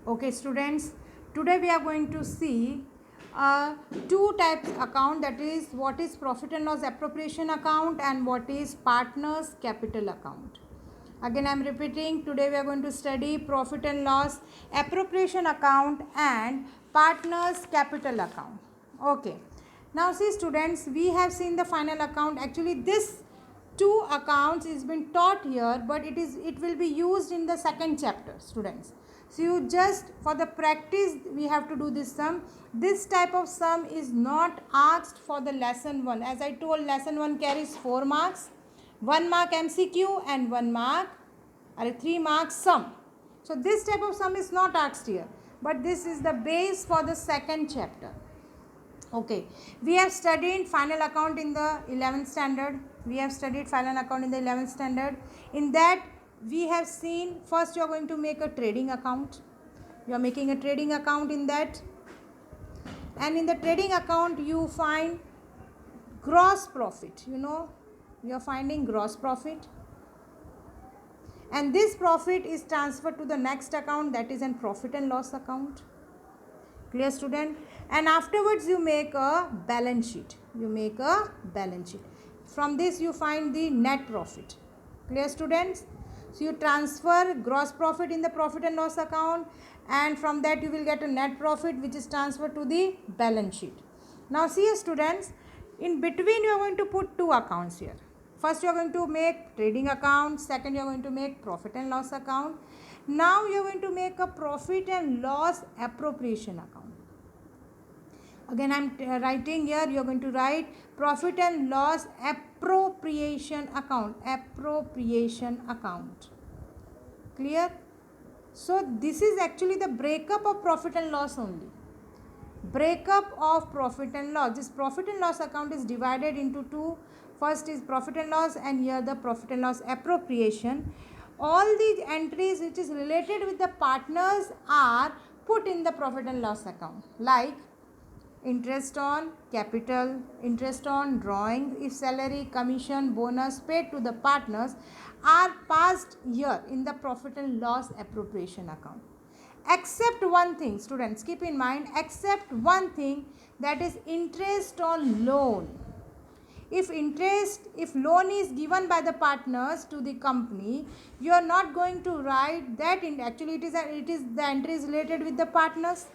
Okay students, today we are going to see two types account, that is what is profit and loss appropriation account and what is partners capital account. Again I am repeating, today we are going to study profit and loss appropriation account and partners capital account. Okay, now see students, we have seen the final account. Actually this two accounts is been taught here, but it will be used in the second chapter students. So you just for the practice we have to do this sum. This type of sum is not asked for the lesson 1. As I told, lesson 1 carries 4 marks, 1 mark MCQ and 1 mark or 3 marks sum. So this type of sum is not asked here, but this is the base for the second chapter. Okay, we have studied final account in the 11th standard. We have studied final account in the 11th standard. In that we have seen, first you are going to make a trading account. You are making a trading account in that, and in the trading account you find gross profit. You are finding gross profit, and this profit is transferred to the next account, that is an profit and loss account. Clear student? And afterwards you make a balance sheet. From this you find the net profit. Clear students? So you transfer gross profit in the profit and loss account, and from that you will get a net profit which is transferred to the balance sheet. Now see students, in between you are going to put two accounts here. First you are going to make trading account, second you are going to make profit and loss account. Now you are going to make a profit and loss appropriation account. Again I am writing here, you are going to write profit and loss appropriation account. Clear? So this is actually the breakup of profit and loss only. Breakup of profit and loss. This profit and loss account is divided into two. First is profit and loss, and here the profit and loss appropriation. All the entries which is related with the partners are put in the profit and loss account, like interest on capital, interest on drawing, if salary, commission, bonus paid to the partners are passed here in the profit and loss appropriation account. Except one thing, students, keep in mind, except one thing, that is interest on loan. If loan is given by the partners to the company, you are not going to write that in. Actually it is the entry is related with the partners,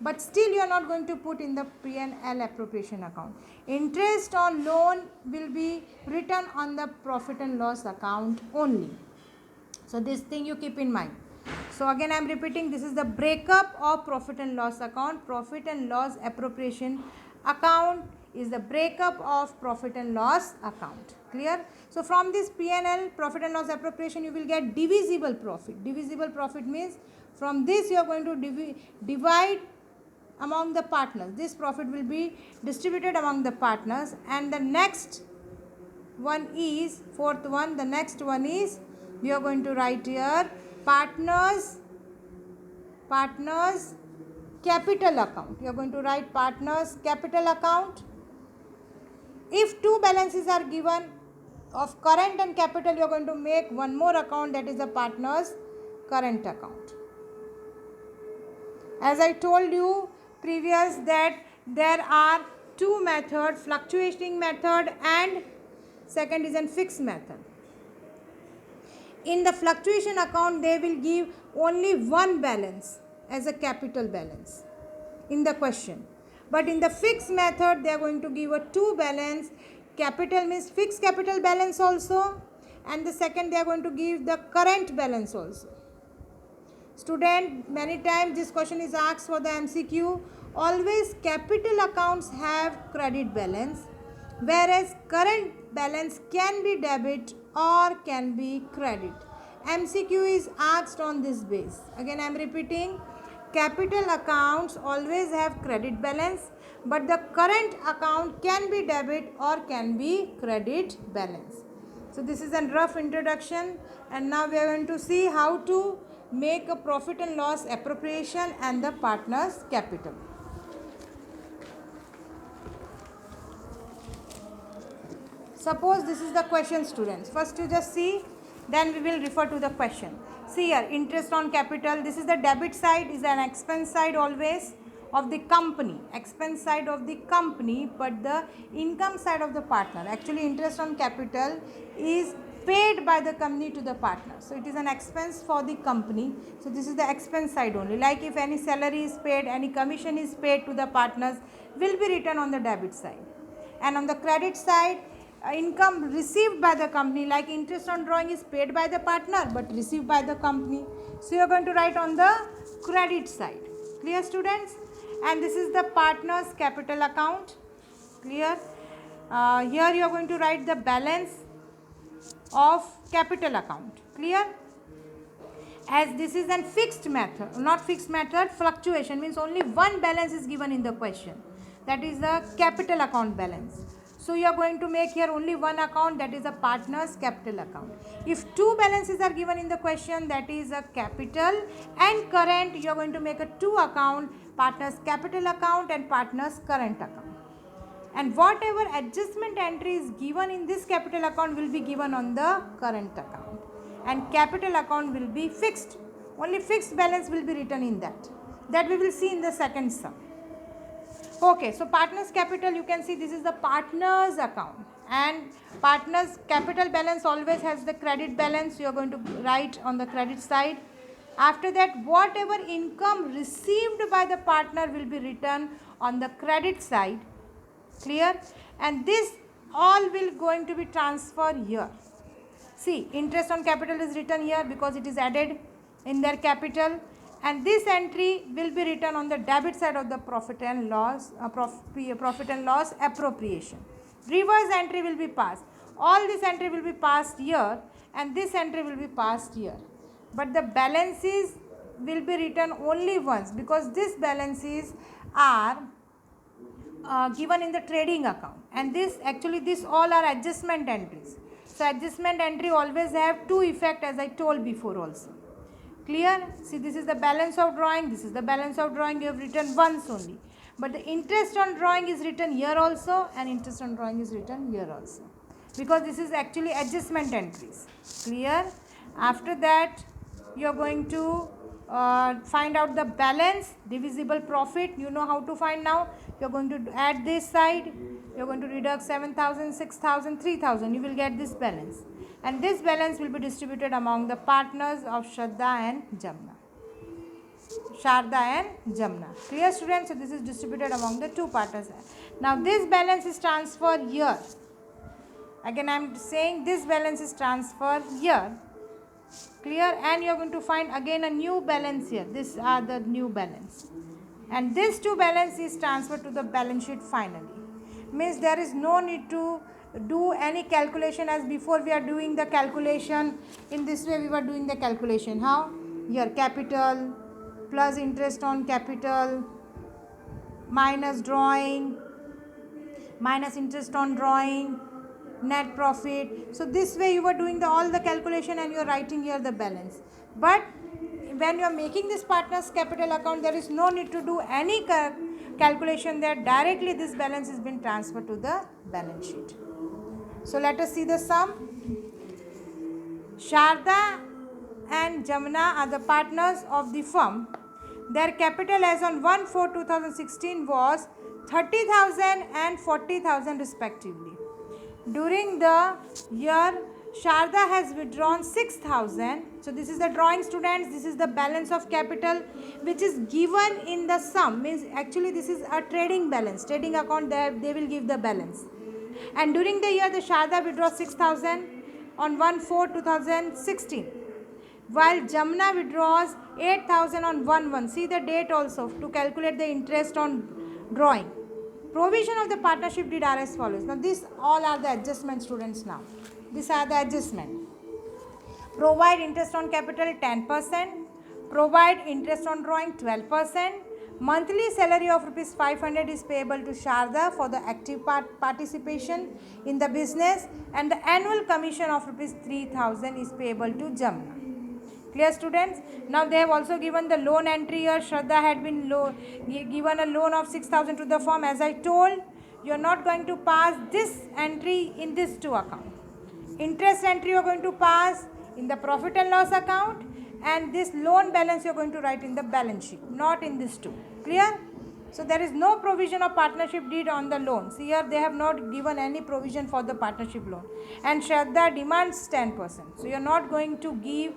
but still you are not going to put in the P&L appropriation account. Interest on loan will be written on the profit and loss account only. So this thing you keep in mind. So again I am repeating, this is the breakup of profit and loss account. Profit and loss appropriation account is the breakup of profit and loss account. Clear? So from this P&L profit and loss appropriation you will get divisible profit. Divisible profit means from this you are going to divide among the partners. This profit will be distributed among the partners, and the next one is fourth one. The next one is, we are going to write here partners capital account. You are going to write partners capital account. If two balances are given of current and capital, you are going to make one more account, that is the partners current account. As I told you previous that there are two methods, fluctuating method and second is a fixed method. In the fluctuation account they will give only one balance as a capital balance in the question, but in the fixed method they are going to give a two balance. Capital means fixed capital balance also, and the second they are going to give the current balance also. Student, many times this question is asked for the MCQ. Always capital accounts have credit balance, whereas current balance can be debit or can be credit. MCQ is asked on this base. Again I am repeating, capital accounts always have credit balance, but the current account can be debit or can be credit balance. So this is a rough introduction, and now we are going to see how to make a profit and loss appropriation and the partners capital. Suppose this is the question, students. First you just see, then we will refer to the question. See here, interest on capital, this is the debit side, is an expense side always of the company, expense side of the company, but the income side of the partner. Actually, interest on capital is paid by the company to the partner. So it is an expense for the company. So this is the expense side only. Like if any salary is paid, any commission is paid to the partners, will be written on the debit side. And on the credit side, income received by the company, like interest on drawing is paid by the partner but received by the company. So you are going to write on the credit side. Clear, students? And this is the partner's capital account. Clear? Here you are going to write the balance of capital account. Clear? As this is a fixed method, not fixed method, fluctuation means only one balance is given in the question, that is the capital account balance. So you are going to make here only one account, that is a partner's capital account. If two balances are given in the question, that is a capital and current, you are going to make a two account, partner's capital account and partner's current account. And whatever adjustment entry is given in this capital account will be given on the current account. And capital account will be fixed. Only fixed balance will be written in that. That we will see in the second sum. Okay, so partner's capital, you can see this is the partner's account. And partner's capital balance always has the credit balance. You are going to write on the credit side. After that, whatever income received by the partner will be written on the credit side. Clear? And this all will going to be transferred here. See, interest on capital is written here because it is added in their capital, and this entry will be written on the debit side of the profit and loss appropriation. Reverse entry will be passed. All this entry will be passed here and this entry will be passed here. But the balances will be written only once because these balances are given in the trading account, and this all are adjustment entries. So adjustment entry always have two effect, as I told before also. Clear? See, this is the balance of drawing, this is the balance of drawing, you have written once only. But the interest on drawing is written here also and interest on drawing is written here also, because this is actually adjustment entries. Clear? After that, you are going to find out the balance, divisible profit. You know how to find now. You are going to add this side. You are going to deduct 7,000, 6,000, 3,000. You will get this balance. And this balance will be distributed among the partners of Sharda and Jamna. Clear, students? So this is distributed among the two partners. Now this balance is transferred here. Again I am saying this balance is transferred here. Clear? And you are going to find again a new balance here. These are the new balance. And this two balance is transferred to the balance sheet finally. Means there is no need to do any calculation as before we are doing the calculation. In this way we were doing the calculation. How? Here capital plus interest on capital minus drawing minus interest on drawing, net profit. So this way you were doing all the calculation and you are writing here the balance. But when you are making this partner's capital account, there is no need to do any calculation there. Directly this balance has been transferred to the balance sheet. So let us see the sum. Sharda and Jamna are the partners of the firm. Their capital as on 1/4/2016 was 30,000 and 40,000 respectively. During the year, Sharda has withdrawn 6,000. So this is the drawing, students. This is the balance of capital which is given in the sum. Means actually this is a trading balance. Trading account, they will give the balance. And during the year, the Sharda withdraws 6,000 on 1/4/2016. While Jamna withdraws 8,000 on 1/1. See the date also to calculate the interest on drawing. Provision of the partnership deed are as follows. Now these all are the adjustment, students. Now these are the adjustment. Provide interest on capital 10%. Provide interest on drawing 12%. Monthly salary of rupees 500 is payable to Sharda for the active participation in the business, and the annual commission of rupees 3,000 is payable to Jamna. Clear, students? Now they have also given the loan entry here. Shraddha had been given a loan of 6,000 to the firm. As I told, you are not going to pass this entry in these two accounts. Interest entry you are going to pass in the profit and loss account, and this loan balance you are going to write in the balance sheet, not in this two. Clear? So there is no provision of partnership deed on the loans. Here they have not given any provision for the partnership loan. And Shraddha demands 10%. So you are not going to give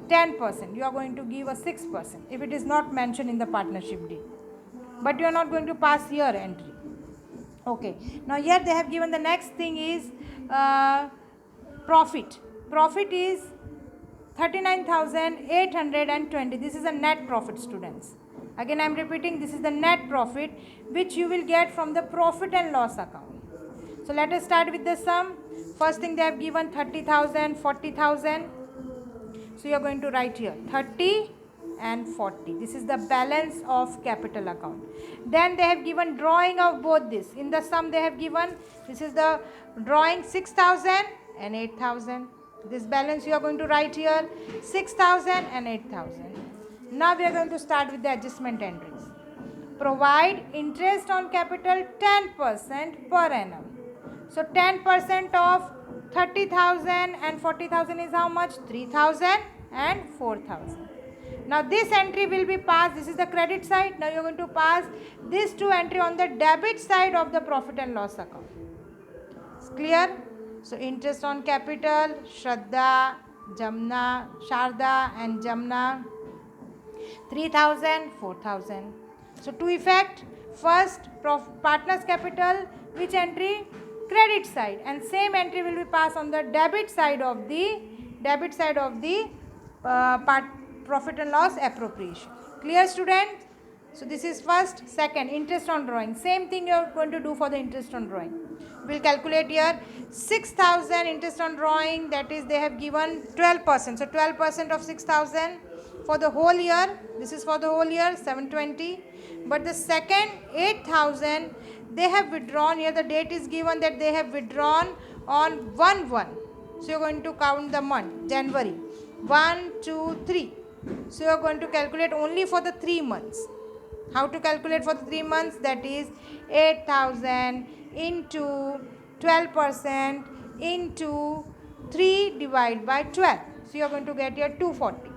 10%. You are going to give a 6% if it is not mentioned in the partnership deed. But you are not going to pass here entry. Okay. Now here they have given the next thing is profit. Profit is 39,820. This is a net profit, students. Again I am repeating, this is the net profit which you will get from the profit and loss account. So let us start with the sum. First thing they have given 30,000, 40,000. So you are going to write here 30 and 40. This is the balance of capital account. Then they have given drawing of both this. In the sum they have given, this is the drawing 6,000 and 8,000. This balance you are going to write here 6,000 and 8,000. Now we are going to start with the adjustment entries. Provide interest on capital 10% per annum. So 10% of 30,000 and 40,000 is how much? 3,000 and 4,000. Now this entry will be passed. This is the credit side. Now you are going to pass these two entry on the debit side of the profit and loss account. It's clear? So interest on capital, Shraddha, Jamna, Sharda and Jamna, 3,000, 4,000. So to effect, first partners capital, which entry? Credit side, and same entry will be passed on the debit side of the profit and loss appropriation. Clear, students? So this is first. Second, interest on drawing. Same thing you are going to do for the interest on drawing. We will calculate here 6,000 interest on drawing, that is they have given 12%. So 12% of 6,000 for the whole year. This is for the whole year 720. But the second 8,000 they have withdrawn. Here the date is given that they have withdrawn on 1/1. So you are going to count the month January 1, 2, 3. So you are going to calculate only for the 3 months. How to calculate for the 3 months? That is 8,000 into 12% into 3 divided by 12. So you are going to get here 240.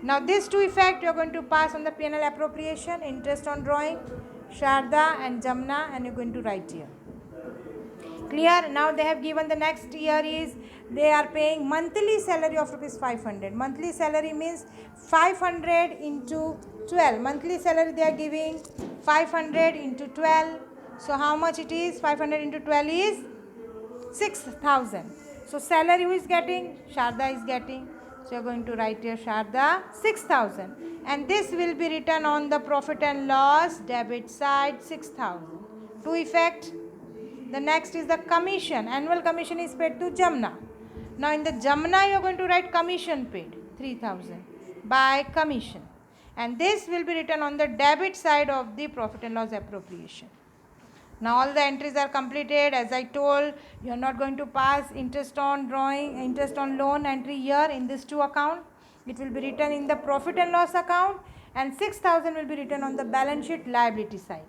Now this two effect you are going to pass on the P&L appropriation, interest on drawing, Sharda and Jamna, and you are going to write here. Clear? Now they have given the next year is they are paying monthly salary of rupees 500. Monthly salary means 500 into 12. Monthly salary they are giving 500 into 12. So how much it is? 500 into 12 is 6,000. So salary who is getting? Sharda is getting. So you are going to write here Sharda 6,000. And this will be written on the profit and loss debit side 6,000. To effect. The next is the commission. Annual commission is paid to Jamna. Now in the Jamna you are going to write commission paid 3,000 by commission. And this will be written on the debit side of the profit and loss appropriation. Now all the entries are completed. As I told, you are not going to pass interest on drawing, interest on loan entry here in this two account. It will be written in the profit and loss account, and 6,000 will be written on the balance sheet liability side.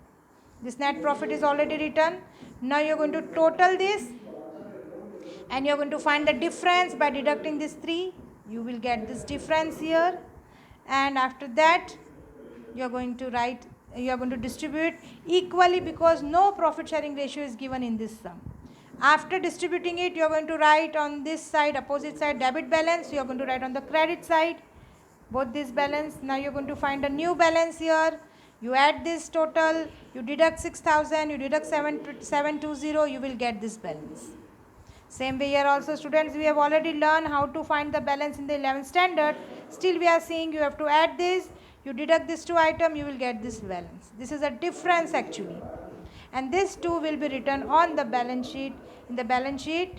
This net profit is already written. Now you are going to total this and you are going to find the difference by deducting this 3. You will get this difference here, and after that you are going to write, you are going to distribute equally because no profit sharing ratio is given in this sum. After distributing it, you are going to write on this side, opposite side, debit balance. You are going to write on the credit side both this balance. Now you are going to find a new balance here. You add this total, you deduct 6,000, you deduct 720, you will get this balance. Same way here also, students, we have already learned how to find the balance in the 11th standard. Still we are seeing you have to add this, you deduct this two item, you will get this balance. This is a difference actually. And this two will be written on the balance sheet, in the balance sheet,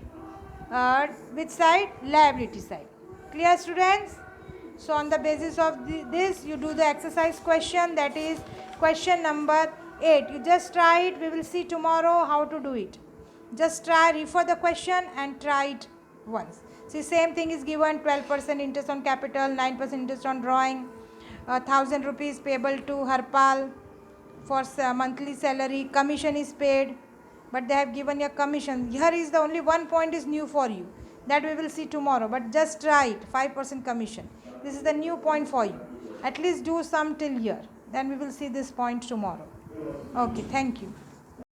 which side? Liability side. Clear, students? So on the basis of this, you do the exercise question, that is question number 8. You just try it. We will see tomorrow how to do it. Just try, refer the question and try it once. See, same thing is given, 12% interest on capital, 9% interest on drawing, 1,000 rupees payable to Harpal for monthly salary, commission is paid, but they have given a commission. Here is the only one point is new for you, that we will see tomorrow, but just try it, 5% commission. This is the new point for you. At least do some till here. Then we will see this point tomorrow. Okay, thank you.